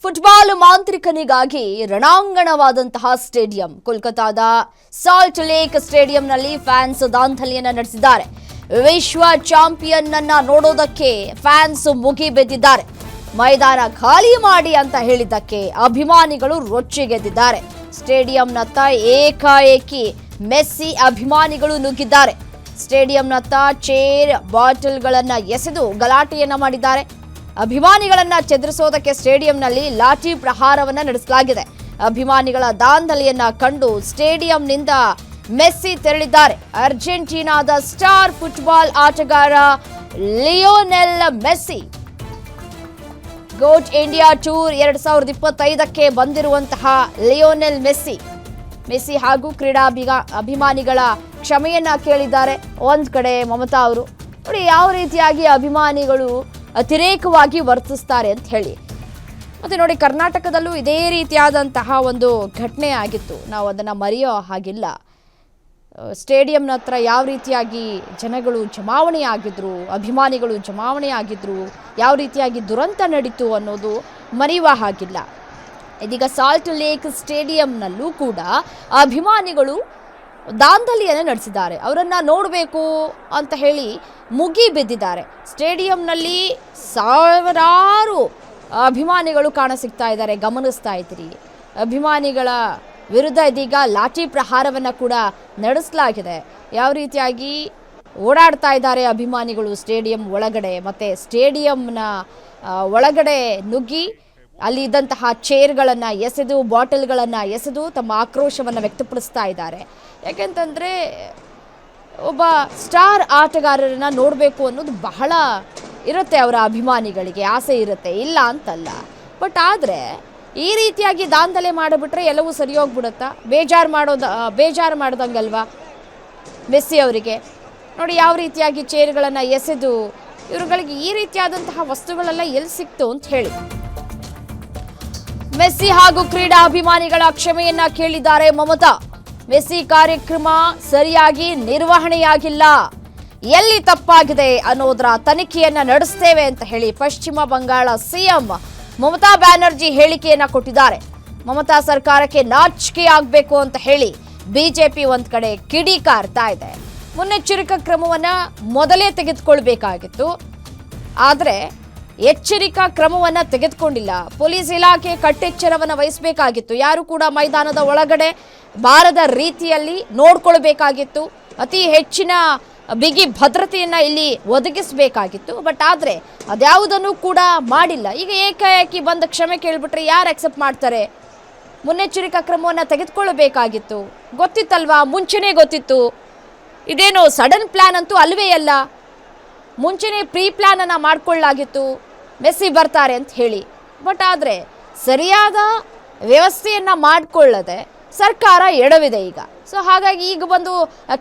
Football ಮಾಂತ್ರಿಕನಿಗಾಗಿ ರಣಾಂಗಣವಾದಂತಹ stadium ಕೋಲ್ಕತಾದ ಸಾಲ್ಟ್ ಲೇಕ್ ಸ್ಟೇಡಿಯಂನಲ್ಲಿ ಫ್ಯಾನ್ಸ್ ದಾಂಧಲೆಯನ್ನ ನಡೆಸಿದ್ದಾರೆ. ವಿಶ್ವ ಚಾಂಪಿಯನ್ ಅನ್ನ ನೋಡೋದಕ್ಕೆ ಫ್ಯಾನ್ಸ್ ಮುಗಿಬಿದ್ದಿದ್ದಾರೆ. ಮೈದಾನ ಖಾಲಿ ಮಾಡಿ ಅಂತ ಹೇಳಿದ್ದಕ್ಕೆ ಅಭಿಮಾನಿಗಳು ರೊಚ್ಚಿಗೆದ್ದಿದ್ದಾರೆ. ಸ್ಟೇಡಿಯಂನತ್ತ ಏಕಾಏಕಿ ಮೆಸ್ಸಿ ಅಭಿಮಾನಿಗಳು ನುಗ್ಗಿದ್ದಾರೆ. ಸ್ಟೇಡಿಯಂನತ್ತ ಚೇರ್ ಬಾಟಲ್ಗಳನ್ನ ಎಸೆದು ಗಲಾಟೆಯನ್ನ ಮಾಡಿದ್ದಾರೆ. ಅಭಿಮಾನಿಗಳನ್ನ ಚೆದರಿಸೋದಕ್ಕೆ ಸ್ಟೇಡಿಯಂನಲ್ಲಿ ಲಾಠಿ ಪ್ರಹಾರವನ್ನ ನಡೆಸಲಾಗಿದೆ. ಅಭಿಮಾನಿಗಳ ದಾಂಧಲೆಯನ್ನ ಕಂಡು ಸ್ಟೇಡಿಯಂನಿಂದ ಮೆಸ್ಸಿ ತೆರಳಿದ್ದಾರೆ. ಅರ್ಜೆಂಟೀನಾದ ಸ್ಟಾರ್ ಫುಟ್ಬಾಲ್ ಆಟಗಾರ ಲಿಯೋನೆಲ್ ಮೆಸ್ಸಿ ಗೋಟ್ ಇಂಡಿಯಾ ಟೂರ್ 2025ಕ್ಕೆ ಬಂದಿರುವಂತಹ ಲಿಯೋನೆಲ್ ಮೆಸ್ಸಿ ಹಾಗೂ ಕ್ರೀಡಾ ಅಭಿಮಾನಿಗಳ ಕ್ಷಮೆಯನ್ನ ಕೇಳಿದ್ದಾರೆ. ಒಂದ್ ಕಡೆ ಮಮತಾ ಅವರು ನೋಡಿ ಯಾವ ರೀತಿಯಾಗಿ ಅಭಿಮಾನಿಗಳು ಅತಿರೇಕವಾಗಿ ವರ್ತಿಸ್ತಾರೆ ಅಂತ ಹೇಳಿ. ಮತ್ತೆ ನೋಡಿ ಕರ್ನಾಟಕದಲ್ಲೂ ಇದೇ ರೀತಿಯಾದಂತಹ ಒಂದು ಘಟನೆ ಆಗಿತ್ತು. ನಾವು ಅದನ್ನು ಮರೆಯೋ ಹಾಗಿಲ್ಲ. ಸ್ಟೇಡಿಯಂನ ಹತ್ರ ಯಾವ ರೀತಿಯಾಗಿ ಜನಗಳು ಜಮಾವಣೆ ಆಗಿದ್ರು, ಅಭಿಮಾನಿಗಳು ಜಮಾವಣೆ ಆಗಿದ್ರು, ಯಾವ ರೀತಿಯಾಗಿ ದುರಂತ ನಡೀತು ಅನ್ನೋದು ಮರೆಯುವ ಹಾಗಿಲ್ಲ. ಇದೀಗ ಸಾಲ್ಟ್ ಲೇಕ್ ಸ್ಟೇಡಿಯಂನಲ್ಲೂ ಕೂಡ ಅಭಿಮಾನಿಗಳು ದಾಂಧಲೆಯನ್ನು ನಡೆಸಿದ್ದಾರೆ. ಅವರನ್ನ ನೋಡಬೇಕು ಅಂತ ಹೇಳಿ ಮುಗಿ ಬಿದ್ದಿದ್ದಾರೆ. ಸ್ಟೇಡಿಯಂನಲ್ಲಿ ಸಾವಿರಾರು ಅಭಿಮಾನಿಗಳು ಕಾಣಸಿಗ್ತಾ ಇದ್ದಾರೆ, ಗಮನಿಸ್ತಾ ಇದ್ದೀರಿ. ಅಭಿಮಾನಿಗಳ ವಿರುದ್ಧ ಇದೀಗ ಲಾಠಿ ಪ್ರಹಾರವನ್ನು ಕೂಡ ನಡೆಸಲಾಗಿದೆ. ಯಾವ ರೀತಿಯಾಗಿ ಓಡಾಡ್ತಾ ಇದ್ದಾರೆ ಅಭಿಮಾನಿಗಳು ಸ್ಟೇಡಿಯಂ ಒಳಗಡೆ, ಮತ್ತು ಸ್ಟೇಡಿಯಂನ ಒಳಗಡೆ ನುಗ್ಗಿ ಅಲ್ಲಿ ಇದ್ದಂತಹ ಚೇರ್ಗಳನ್ನು ಎಸೆದು ಬಾಟಲ್ಗಳನ್ನು ಎಸೆದು ತಮ್ಮ ಆಕ್ರೋಶವನ್ನು ವ್ಯಕ್ತಪಡಿಸ್ತಾ ಇದ್ದಾರೆ. ಯಾಕೆಂತಂದರೆ ಒಬ್ಬ ಸ್ಟಾರ್ ಆಟಗಾರರನ್ನ ನೋಡಬೇಕು ಅನ್ನೋದು ಬಹಳ ಇರುತ್ತೆ, ಅವರ ಅಭಿಮಾನಿಗಳಿಗೆ ಆಸೆ ಇರುತ್ತೆ, ಇಲ್ಲ ಅಂತಲ್ಲ. ಬಟ್ ಆದರೆ ಈ ರೀತಿಯಾಗಿ ದಾಂಧಲೆ ಮಾಡಿಬಿಟ್ರೆ ಎಲ್ಲವೂ ಸರಿ ಹೋಗ್ಬಿಡುತ್ತಾ? ಬೇಜಾರು ಮಾಡ್ದಂಗಲ್ವಾ ಮೆಸ್ಸಿ ಅವರಿಗೆ? ನೋಡಿ ಯಾವ ರೀತಿಯಾಗಿ ಚೇರ್ಗಳನ್ನು ಎಸೆದು ಇವರುಗಳಿಗೆ ಈ ರೀತಿಯಾದಂತಹ ವಸ್ತುಗಳೆಲ್ಲ ಎಲ್ಲಿ ಸಿಕ್ತು ಅಂತ ಹೇಳಿ ಮೆಸ್ಸಿ ಹಾಗೂ ಕ್ರೀಡಾ ಅಭಿಮಾನಿಗಳ ಕ್ಷಮೆಯನ್ನ ಕೇಳಿದ್ದಾರೆ ಮಮತಾ. ಮೆಸ್ಸಿ ಕಾರ್ಯಕ್ರಮ ಸರಿಯಾಗಿ ನಿರ್ವಹಣೆಯಾಗಿಲ್ಲ, ಎಲ್ಲಿ ತಪ್ಪಾಗಿದೆ ಅನ್ನೋದರ ತನಿಖೆಯನ್ನ ನಡೆಸ್ತೇವೆ ಅಂತ ಹೇಳಿ ಪಶ್ಚಿಮ ಬಂಗಾಳ ಸಿಎಂ ಮಮತಾ ಬ್ಯಾನರ್ಜಿ ಹೇಳಿಕೆಯನ್ನ ಕೊಟ್ಟಿದ್ದಾರೆ. ಮಮತಾ ಸರ್ಕಾರಕ್ಕೆ ನಾಚಿಕೆ ಆಗಬೇಕು ಅಂತ ಹೇಳಿ ಬಿಜೆಪಿ ಒಂದ್ ಕಡೆ ಕಿಡಿಕಾರ್ತಾ ಇದೆ. ಮುನ್ನೆಚ್ಚರಿಕಾ ಕ್ರಮವನ್ನ ಮೊದಲೇ ತೆಗೆದುಕೊಳ್ಬೇಕಾಗಿತ್ತು, ಆದರೆ ಎಚ್ಚರಿಕಾ ಕ್ರಮವನ್ನ ತೆಗೆದುಕೊಂಡಿಲ್ಲ. ಪೊಲೀಸ್ ಇಲಾಖೆ ಕಟ್ಟೆಚ್ಚರವನ್ನು ವಹಿಸಬೇಕಾಗಿತ್ತು. ಯಾರು ಕೂಡ ಮೈದಾನದ ಒಳಗಡೆ ಬಾರದ ರೀತಿಯಲ್ಲಿ ನೋಡ್ಕೊಳ್ಬೇಕಾಗಿತ್ತು. ಅತಿ ಹೆಚ್ಚಿನ ಬಿಗಿ ಭದ್ರತೆಯನ್ನ ಇಲ್ಲಿ ಒದಗಿಸಬೇಕಾಗಿತ್ತು. ಬಟ್ ಆದರೆ ಅದ್ಯಾವುದನ್ನು ಕೂಡ ಮಾಡಿಲ್ಲ. ಈಗ ಏಕಾಏಕಿ ಬಂದ ಕ್ಷಮೆ ಕೇಳಿಬಿಟ್ರೆ ಯಾರು ಅಕ್ಸೆಪ್ಟ್ ಮಾಡ್ತಾರೆ? ಮುನ್ನೆಚ್ಚರಿಕಾ ಕ್ರಮವನ್ನು ತೆಗೆದುಕೊಳ್ಳಬೇಕಾಗಿತ್ತು. ಗೊತ್ತಿತ್ತಲ್ವಾ, ಮುಂಚೆನೇ ಗೊತ್ತಿತ್ತು. ಇದೇನು ಸಡನ್ ಪ್ಲಾನ್ ಅಂತೂ ಅಲ್ವೇ ಅಲ್ಲ. ಮುಂಚೆನೇ ಪ್ರೀ ಪ್ಲಾನನ್ನು ಮಾಡಿಕೊಳ್ಳಲಾಗಿತ್ತು, ಮೆಸ್ಸಿ ಬರ್ತಾರೆ ಅಂತ ಹೇಳಿ. ಬಟ್ ಆದರೆ ಸರಿಯಾದ ವ್ಯವಸ್ಥೆಯನ್ನು ಮಾಡಿಕೊಳ್ಳದೆ ಸರ್ಕಾರ ಎಡವಿದೆ ಈಗ. ಸೊ ಹಾಗಾಗಿ ಈಗ ಬಂದು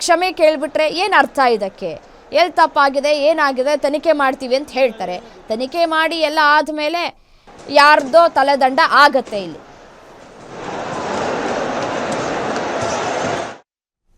ಕ್ಷಮೆ ಕೇಳಿಬಿಟ್ರೆ ಏನು ಅರ್ಥ ಇದಕ್ಕೆ? ಎಲ್ಲಿ ತಪ್ಪಾಗಿದೆ, ಏನಾಗಿದೆ, ತನಿಖೆ ಮಾಡ್ತೀವಿ ಅಂತ ಹೇಳ್ತಾರೆ. ತನಿಖೆ ಮಾಡಿ ಎಲ್ಲ ಆದಮೇಲೆ ಯಾರ್ದೋ ತಲೆದಂಡ ಆಗತ್ತೆ ಇಲ್ಲಿ.